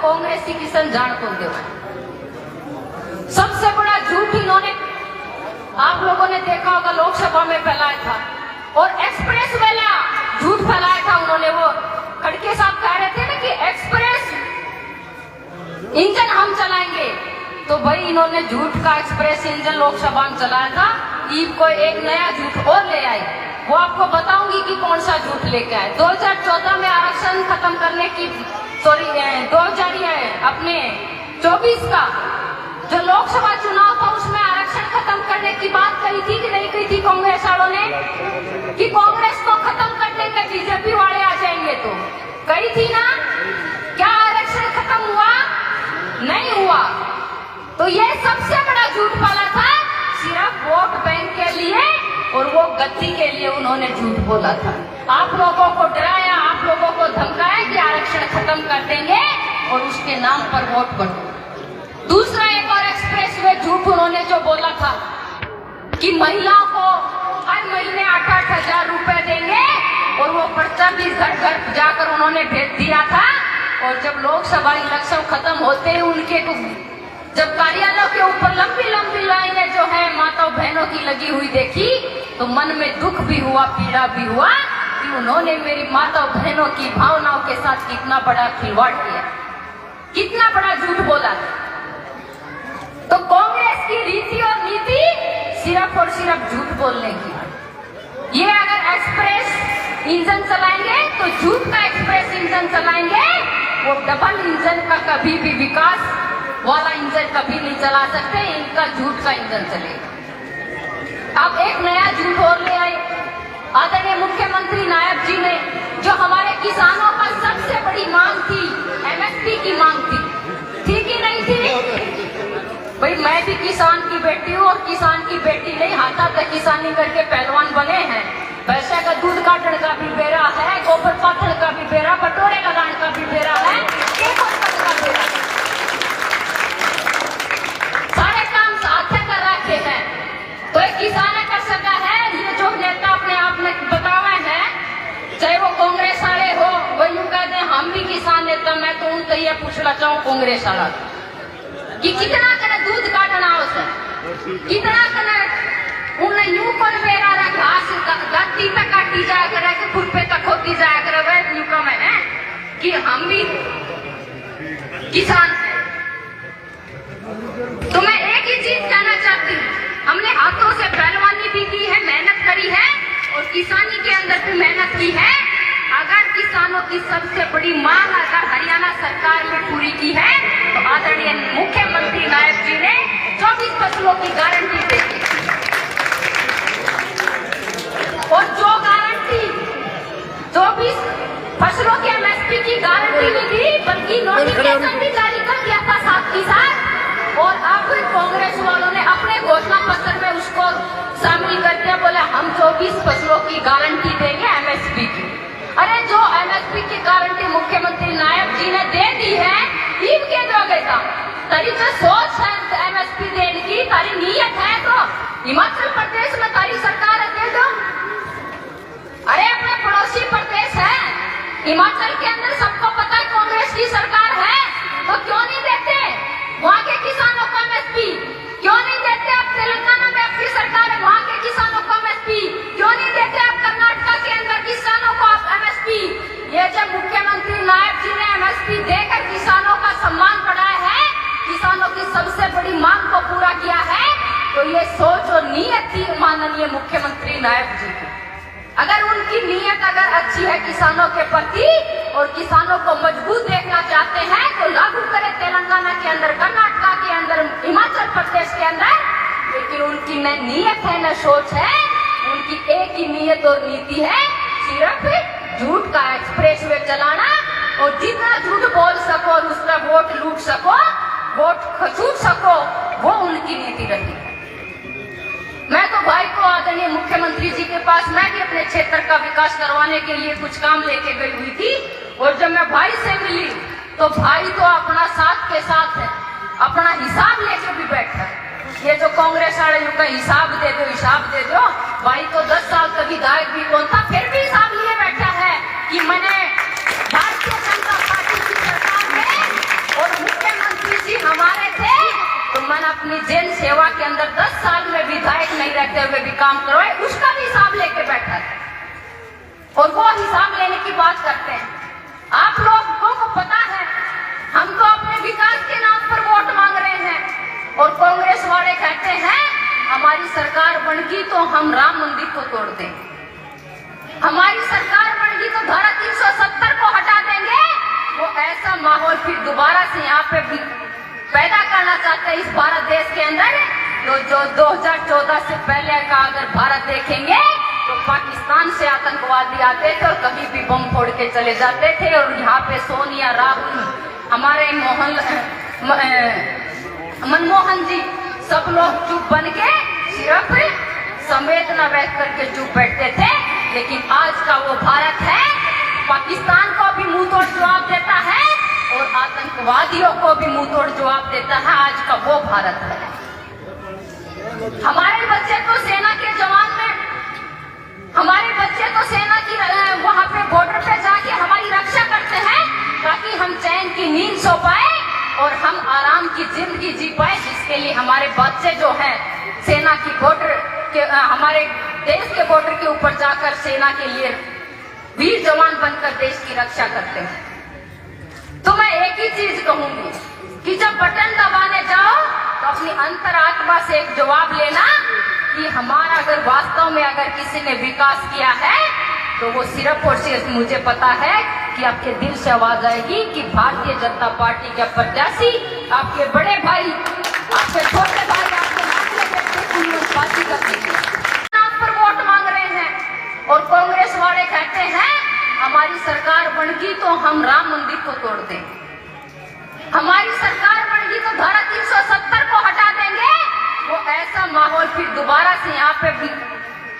कांग्रेस की किसान जान को दे। सबसे बड़ा झूठ इन्होंने आप लोगों ने देखा होगा लोकसभा में फैलाया था, और एक्सप्रेस वाला झूठ फैलाया था उन्होंने। वो खड़के साहब कह रहे थे ना कि एक्सप्रेस इंजन हम चलाएंगे, तो भाई इन्होंने झूठ का एक्सप्रेस इंजन लोकसभा में चलाया था। ईब को एक नया झूठ और ले आई, वो आपको बताऊंगी कि कौन सा झूठ लेके आए। 2014 में आरक्षण खत्म करने की 2024 का जो लोकसभा चुनाव था उसमें आरक्षण खत्म करने की बात कही थी कि नहीं कही थी कांग्रेस वालों ने, कि कांग्रेस को खत्म कर देंगे बीजेपी वाले आ जाएंगे, तो कही थी ना। क्या आरक्षण खत्म हुआ? नहीं हुआ। तो ये सबसे बड़ा झूठ वाला था, सिर्फ वोट बैंक के लिए और वो गद्दी के लिए उन्होंने झूठ बोला था। आप लोगों को डराया, आप लोगों को धमकाया कि आरक्षण खत्म कर देंगे और उसके नाम पर वोट बढ़ो। दूसरा एक और एक्सप्रेस वे झूठ उन्होंने जो बोला था कि महिलाओं को हर महीने 8,000 रुपए देंगे, और वो पर्चा भी घर घर जाकर उन्होंने भेज दिया था। और जब लोकसभा इलेक्शन खत्म होते ही उनके जब कार्यालयों के ऊपर लंबी लंबी लाइनें जो है माताओं बहनों की लगी हुई देखी, तो मन में दुख भी हुआ, पीड़ा भी हुआ कि उन्होंने मेरी माताओं बहनों की भावनाओं के साथ कितना बड़ा खिलवाड़ किया, कितना बड़ा झूठ बोला। तो कांग्रेस की रीति और नीति सिर्फ और सिर्फ झूठ बोलने की। ये अगर एक्सप्रेस इंजन चलाएंगे तो झूठ का एक्सप्रेस इंजन चलाएंगे, वो डबल इंजन का कभी भी विकास वाला इंजन कभी नहीं चला सकते। इनका झूठ का इंजन चलेगा। अब एक नया झूठ और ले आए आदरणीय मुख्यमंत्री नायब जी ने, जो हमारे किसानों का सबसे बड़ी मांग थी, एमएसपी की मांग थी कि नहीं थी? भाई मैं भी किसान की बेटी हूँ, और किसान की बेटी नहीं, हाथा तक किसानी करके पहलवान बने हैं। पैसे का दूध काटने का भी बेरा है, गोबर पाथर का भी बेरा, बटोरे लगाने का भी बेरा है, का बेरा, सारे काम साथ कर रखे हैं। तो एक किसान कर सका है। ये जो नेता अपने आप में बतावा है, चाहे वो कांग्रेस वाले हो, वो यूं कहते हैं हम भी किसान नेता। मैं तो उनसे ये पूछना चाहूँ कांग्रेस वाला कि कितना करे दूध काटना उसे, कितना करे उन्हें यूं कर बेरा रहा, घास गत्ती तक काटी जाया करे, कि खुरपे तक होती जाया करे। वह यूं कम है कि हम भी किसान हैं। तो मैं एक ही चीज कहना चाहती हूँ, हमने हाथों से पहलवानी भी की है, मेहनत करी है, और किसानी के अंदर भी मेहनत की है। अगर किसानों की सबसे बड़ी मांग अगर हरियाणा सरकार ने पूरी की है, तो आदरणीय मुख्यमंत्री नायब जी ने 24 फसलों की गारंटी दी, और जो गारंटी 24 फसलों के एमएसपी की गारंटी नहीं दी, बल्कि नोटिफिकेशन भी जारी कर दिया था साथ ही साथ। और अब कांग्रेस वालों ने अपने घोषणा पत्र में उसको शामिल कर दिया, बोले हम 24 फसलों की गारंटी देंगे एमएसपी की। अरे जो एमएसपी की गारंटी मुख्यमंत्री नायब जी ने दे दी है, ईब के दोगे था तारी जो सोच है एमएसपी देने की, तारी नीयत है, तो हिमाचल प्रदेश में तारी सरकार दे दो। अरे अपने पड़ोसी प्रदेश है हिमाचल के अंदर, सबको पता है कांग्रेस की सरकार है, तो क्यों नहीं देते वहाँ के किसानों को एमएसपी? क्यों नहीं देते? अब तेलंगाना में आपकी सरकार है, वहाँ के किसानों को एमएसपी क्यों नहीं देते? अब कर्नाटका के अंदर किसानों को आप एमएसपी? ये जब मुख्यमंत्री नायब जी ने एमएसपी देकर किसानों का सम्मान बढ़ाया है, किसानों की सबसे बड़ी मांग को पूरा किया है, तो ये सोच और नीयत थी माननीय मुख्यमंत्री नायब जी की। अगर उनकी नीयत अगर अच्छी है किसानों के प्रति और किसानों को मजबूत देखना चाहते हैं, तो लागू करें तेलंगाना के अंदर, कर्नाटका के अंदर, हिमाचल प्रदेश के अंदर। लेकिन उनकी न नीयत है न सोच है, उनकी एक ही नीयत और नीति है, सिर्फ झूठ का एक्सप्रेस वे चलाना, और जितना झूठ बोल सको और उसका वोट लूट सको, वोट खसूट सको, वो उनकी नीति रही। मैं तो भाई को आदरणीय मुख्यमंत्री जी के पास, मैं भी अपने क्षेत्र का विकास करवाने के लिए कुछ काम लेके गई हुई थी, और जब मैं भाई से मिली तो भाई तो अपना साथ के साथ है, अपना हिसाब लेके भी बैठा है। ये जो कांग्रेस वाले का हिसाब दे दो, भाई तो 10 साल का विधायक भी कौन था, फिर भी हिसाब लिए बैठा है कि मैंने भारतीय जनता पार्टी की सरकार में अपनी जेल सेवा के अंदर 10 साल में विधायक नहीं रहते हुए भी काम करवाए, उसका भी हिसाब लेके बैठा है और वो हिसाब लेने की बात करते हैं। आप लोगों को पता है हम तो अपने विकास के नाम पर वोट मांग रहे हैं और कांग्रेस वाले कहते हैं हमारी सरकार बनेगी तो हम राम मंदिर को तोड़ देंगे, हमारी सरकार बनेगी तो धारा 370 को हटा देंगे। वो ऐसा माहौल फिर दोबारा से यहाँ पे पैदा करना चाहते हैं इस भारत देश के अंदर। तो जो 2014 से पहले का अगर भारत देखेंगे तो पाकिस्तान से आतंकवादी आते थे और कभी भी बम फोड़ के चले जाते थे और यहाँ पे सोनिया, राहुल, हमारे मनमोहन जी सब लोग चुप बन के सिर्फ संवेदना व्यक्त करके चुप बैठते थे। लेकिन आज का वो भारत है पाकिस्तान को भी मुंह तोड़ जवाब देता है और आतंकवादियों को भी मुंह तोड़ जवाब देता है। आज का वो भारत है। हमारे बच्चे तो सेना के जवान में, हमारे बच्चे तो सेना की वहां पे बॉर्डर पे जाके हमारी रक्षा करते हैं ताकि हम चैन की नींद सो पाए और हम आराम की जिंदगी जी पाए, जिसके लिए हमारे बच्चे जो हैं सेना की बॉर्डर के, हमारे देश के बॉर्डर के ऊपर जाकर सेना के लिए वीर जवान बनकर देश की रक्षा करते हैं। तो मैं एक ही चीज कहूंगी कि जब बटन दबाने जाओ तो अपनी अंतरात्मा से एक जवाब लेना कि हमारा अगर वास्तव में अगर किसी ने विकास किया है तो वो सिर्फ और सिर्फ मुझे पता है कि आपके दिल से आवाज आएगी कि भारतीय जनता पार्टी के प्रत्याशी, आपके बड़े भाई, आपके छोटे भाई, आपके पार्टी का नाम पर वोट मांग रहे हैं और कांग्रेस वाले कहते हैं हमारी सरकार बनेगी तो हम राम मंदिर को तोड़ देंगे, हमारी सरकार बनेगी तो धारा 370 को हटा देंगे। वो ऐसा माहौल फिर दोबारा से यहाँ पे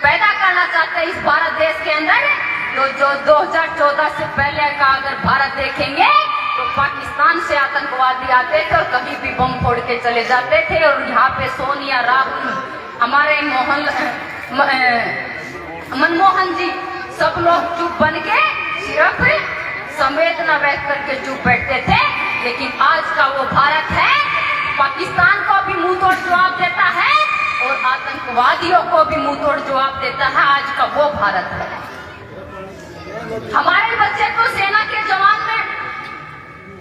पैदा करना चाहते हैं इस भारत देश के अंदर। तो जो 2014 से पहले का अगर भारत देखेंगे तो पाकिस्तान से आतंकवादी आते थे और कभी भी बम फोड़ के चले जाते थे और यहाँ पे सोनिया, राहुल, हमारे मनमोहन जी सब लोग चुप बन के सिर्फ संवेदना व्यक्त करके चुप बैठते थे। लेकिन आज का वो भारत है पाकिस्तान को भी मुंह तोड़ जवाब देता है और आतंकवादियों को भी मुंह तोड़ जवाब देता है। आज का वो भारत है। हमारे बच्चे तो सेना के जवान में,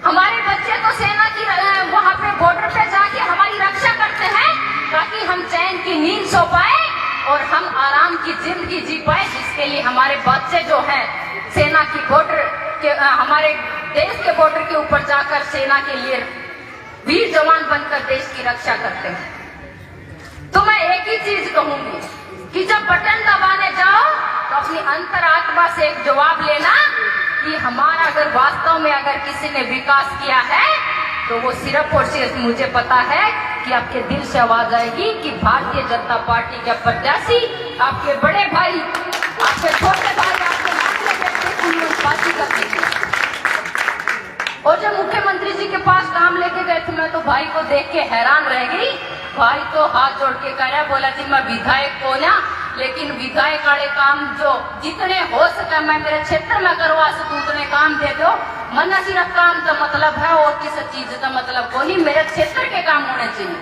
हमारे बच्चे तो सेना की वहां पे बॉर्डर पे जाके हमारी रक्षा करते हैं ताकि हम चैन की नींद सो पाए और हम आराम की जिंदगी जी पाए, जिसके लिए हमारे बच्चे जो हैं सेना की बॉर्डर के, हमारे देश के बॉर्डर के ऊपर जाकर सेना के लिए वीर जवान बनकर देश की रक्षा करते हैं। तो मैं एक ही चीज कहूंगी कि जब बटन दबाने जाओ तो अपनी अंतरात्मा से एक जवाब लेना कि हमारा अगर वास्तव में अगर किसी ने विकास किया है तो वो सिर्फ और सिर्फ मुझे पता है कि आपके दिल से आवाज आएगी कि भारतीय जनता पार्टी के प्रत्याशी, आपके बड़े भाई, आपके छोटे भाई, आपके पार्टी का। और जब मुख्यमंत्री जी के पास काम लेके गए थे मैं तो भाई को देख के हैरान रह गई। भाई तो हाथ जोड़ के कह रहा, बोला जी मैं विधायक को ना, लेकिन विधायक वाले काम जो जितने हो सके मैं मेरे क्षेत्र में करवा सकूं उतने काम दे दो। मना सिर्फ काम का मतलब है और किसी चीज का मतलब को नहीं, मेरे क्षेत्र के काम होने चाहिए।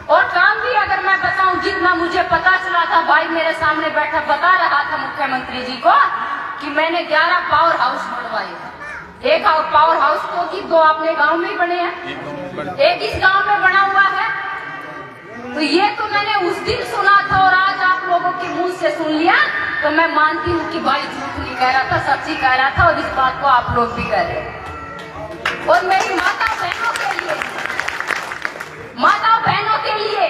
और काम भी अगर मैं बताऊं जितना मुझे पता चला था, भाई मेरे सामने बैठा बता रहा था मुख्यमंत्री जी को कि मैंने 11 पावर हाउस बनवाए। एक पावर हाउस तो कि 2 अपने गांव में ही बने हैं, एक इस गांव में बना हुआ है। तो ये तो मैंने उस दिन सुना था और आज आप लोगों के मुंह से सुन लिया, तो मैं मानती हूँ कि भाई झूठ नहीं कह रहा था, सच्ची कह रहा था और इस बात को आप लोग भी कह रहे हैं। और मेरी माता बहनों के लिए, माताओं बहनों के लिए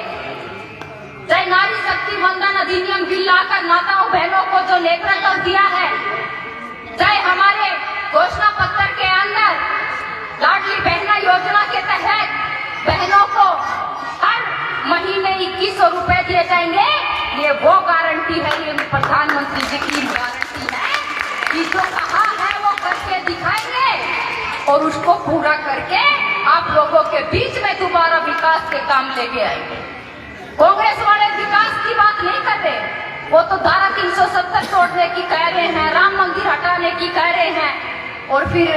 चाहे नारी शक्ति वंदन अधिनियम बिल लाकर माताओं बहनों को जो नेतृत्व दिया है, चाहे हमारे घोषणा पत्र के अंदर लाडली बहना योजना के तहत बहनों को हर महीने 2100 रुपए दिए जाएंगे। ये वो गारंटी है, ये प्रधानमंत्री जी की गारंटी है कि जो कहा है वो करके दिखाएंगे और उसको पूरा करके आप लोगों के बीच में दोबारा विकास के काम लेके आएंगे। कांग्रेस वाले विकास की बात नहीं करते, वो तो धारा 370 तोड़ने की कह रहे हैं, राम मंदिर हटाने की कह रहे हैं और फिर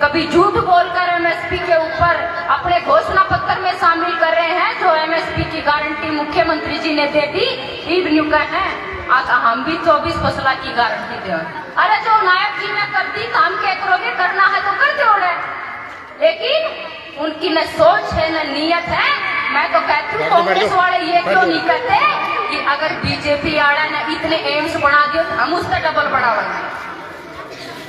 कभी झूठ बोलकर एमएसपी के ऊपर अपने घोषणा पत्र में शामिल कर रहे हैं जो एमएसपी की गारंटी मुख्यमंत्री जी ने दे दी। इवन है हम भी 24 फसला की गारंटी दे। अरे जो नायक जी ने कर दी काम क्या करोगे, करना है तो कर दो रे, लेकिन उनकी न सोच है न नीयत है। मैं तो कहती हूँ कांग्रेस वाले ये क्यों नहीं कहते कि अगर बीजेपी आड़ा ने इतने एम्स बना दिए तो हम उससे डबल बढ़ावेंगे।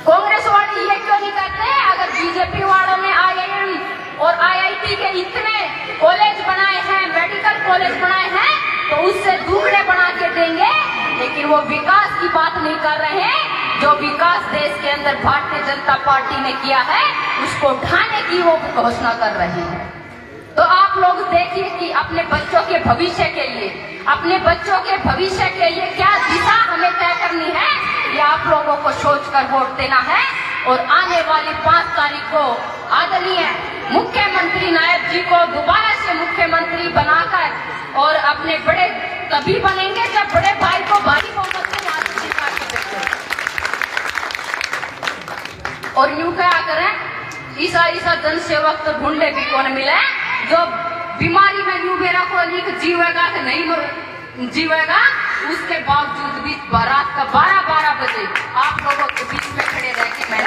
कांग्रेस वाले ये क्यों नहीं कहते अगर बीजेपी वालों ने आईआईएम और आईआईटी के इतने कॉलेज बनाए हैं, मेडिकल कॉलेज बनाए हैं, तो उससे दुगने बना के देंगे। लेकिन वो विकास की बात नहीं कर रहे हैं। जो विकास देश के अंदर भारतीय जनता पार्टी ने किया है उसको ढाने की वो घोषणा कर रही है। तो आप लोग देखिए कि अपने बच्चों के भविष्य के लिए, अपने बच्चों के भविष्य के लिए क्या दिशा हमें तय करनी है, ये आप लोगों को सोचकर वोट देना है। और आने वाली 5 तारीख को आदरणीय मुख्यमंत्री नायब जी को दोबारा से मुख्यमंत्री बनाकर और अपने बड़े तभी बनेंगे जब बड़े भाई को भारी बहुमत से यहाँ से जिता के देंगे। और यूं क्या करें, ईसा जनसेवक तो ढूंढे भी कौन मिले जो बीमारी में यूं बेरा को जीवेगा कि नहीं जीवेगा, उसके बावजूद भी रात का 12-12 बजे आप लोगों के बीच में खड़े रह के मैं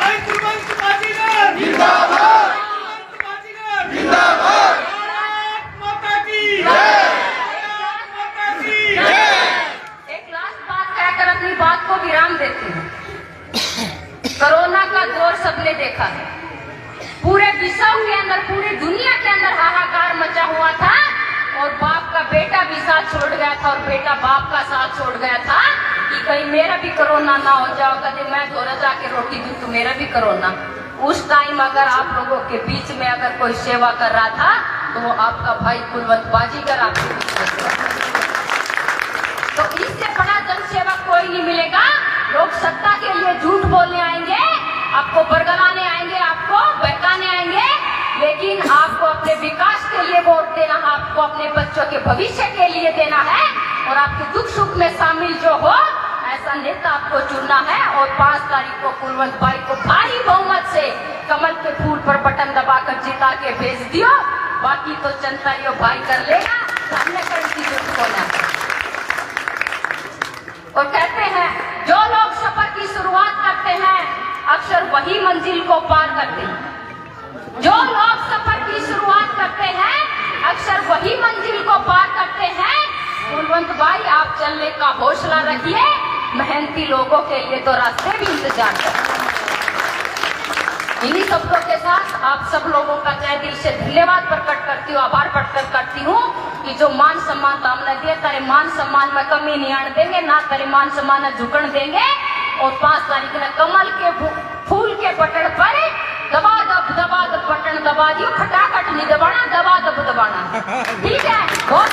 एक लास्ट बात कहकर अपनी बात को विराम देती हूँ। कोरोना का दौर सबने देखा है, पूरे विश्व के अंदर, पूरी दुनिया के अंदर हाहाकार मचा हुआ था और बाप का बेटा भी साथ छोड़ गया था और बेटा बाप का साथ छोड़ गया था कि कहीं मेरा भी कोरोना ना हो जाओ, कभी मैं घोड़ा जाके रोटी दूं तो मेरा भी कोरोना। उस टाइम अगर आप लोगों के बीच में अगर कोई सेवा कर रहा था तो वो आपका भाई कुलवंत बाजीगर आपके बीच में। तो इससे बड़ा जनसेवक कोई नहीं मिलेगा। लोग सत्ता के लिए झूठ बोलने आएंगे, आपको बरगलाने आएंगे, आपको बहकाने आएंगे, लेकिन आपको अपने विकास के लिए वोट देना है, आपको अपने बच्चों के भविष्य के लिए देना है और आपके दुख सुख में शामिल जो हो ऐसा नेता आपको चुनना है। और 5 तारीख को कुलवंत भाई को भारी बहुमत से कमल के फूल पर बटन दबाकर जिता के भेज दियो, बाकी तो जनता यो भाई कर लेगा, हमने कर की जरूरत होना। और कहते हैं जो लोग सफर की शुरुआत करते हैं अक्सर वही मंजिल को पार करते हैं। जो लोग सफर की शुरुआत करते हैं अक्सर वही मंजिल को पार करते हैं। कुलवंत भाई आप चलने का हौसला रखिए, मेहनती लोगों के लिए तो रास्ते भी इंतजार करें। इन्हीं शब्दों के साथ आप सब लोगों का तहे दिल से धन्यवाद प्रकट करती हूँ, आभार प्रकट करती हूँ कि जो मान सम्मान तो हमने दिया, तेरे मान सम्मान में कमी नहीं आने देंगे, ना तेरे मान सम्मान में झुकन देंगे। और 5 तारीख में कमल के फूल के बटन पर दबा दब बटन दबा दियो, खटाखट नहीं दबाना, दबा दब दबाना, ठीक है। बहुत